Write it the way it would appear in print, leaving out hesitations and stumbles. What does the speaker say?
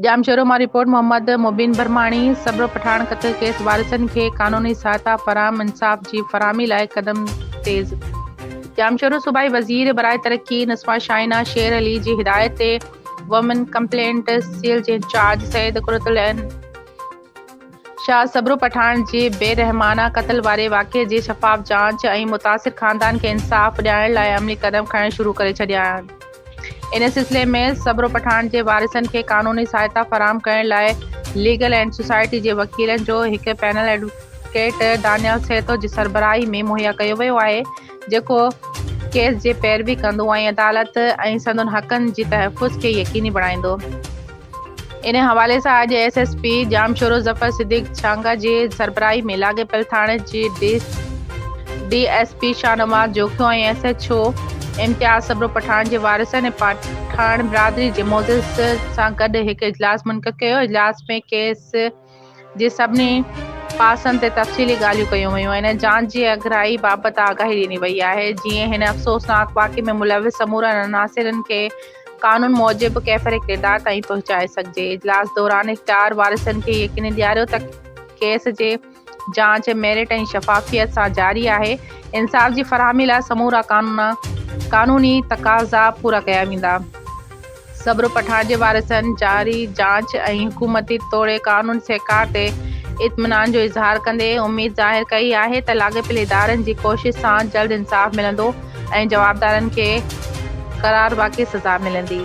जामशोरो मां रिपोर्ट मोहम्मद मुबीन बरमाणी। सबरो पठान क़त्ल केस वारिसनि खे कानूनी सहायता फराहम इंसाफ़ जी फराहमी लाइ कदम तेज़। जामशोरो सूबाई वज़ीर बराए तरक्की नस्मा शाइना शेर अली जी हिदायत ते वुमेन कंप्लेंट सेल जे इंचार्ज सैयद कुरतुल शाह सबरो पठान जे बेरहमाना क़त्ल वारे वाक़े जी शफ़ाफ़ जांच ऐं मुतासिर ख़ानदान खे इंसाफ़ ॾियारण लाइ अमली क़दम खणण शुरू करे छॾिया आहिनि। इन सिलसिले में सबरो पठान जे वारिसनि खे कानूनी सहायता फराहम करण लाइ लीगल एंड सोसाइटी जे वकीलनि जो हिकु पैनल एडवोकेट दानियाल सेतो जी सरबराही में मुहैया कयो वियो आहे, जेको केस जे पैरवी कंदो ऐं अदालत ऐं संदुनि हक़नि जी तहफ़ुज़ खे यकीनी बणाईंदो। इन हवाले सां अॼु एसएसपी जामशोरो ज़फ़र सिद्दीक़ छांगा जी सरबराही में लाॻापियल थाणे जी डीएसपी शाहनवाज़ जोखियो ऐं एसएचओ इम्तियाज़ सबरो पठान जे वारिसनि ऐं पठान बिरादरी जे मोज़िज़ सां गॾु हिकु इजलास मुनक़िद कयो। इजलास में केस जे सभिनी पासनि ते तफ़सीली ॻाल्हियूं कयूं वयूं। इन जांच जी अॻराई बाबति आगाही ॾिनी वई आहे, जीअं हिन अफ़सोसनाक वाक़े में मुलविस समूरनि अनासिरनि खे कानून मूजिबि कैफ़रे किरदार ताईं पहुचाए सघिजे। इजलास दौरान इख़्तियार वारिसनि खे यकीनी ॾियारियो त केस जे जांच मेरिट ऐं शफ़ाफ़ियत सां जारी आहे। इंसाफ़ जी फराहमी लाइ समूरा कानूनी तक़ाज़ा पूरा कया वेंदा। सबरो पठान जे वारिसनि जारी जांच ऐं हुकूमती तौरु कानून सहकार ते इत्मीनान जो इज़हार कंदे उम्मीद ज़ाहिर कई आहे त लाॻापियल इदारनि जी कोशिश सां जल्द इंसाफ़ मिलंदो ऐं जवाबदारनि खे क़रार वाक़ई सज़ा मिलंदी।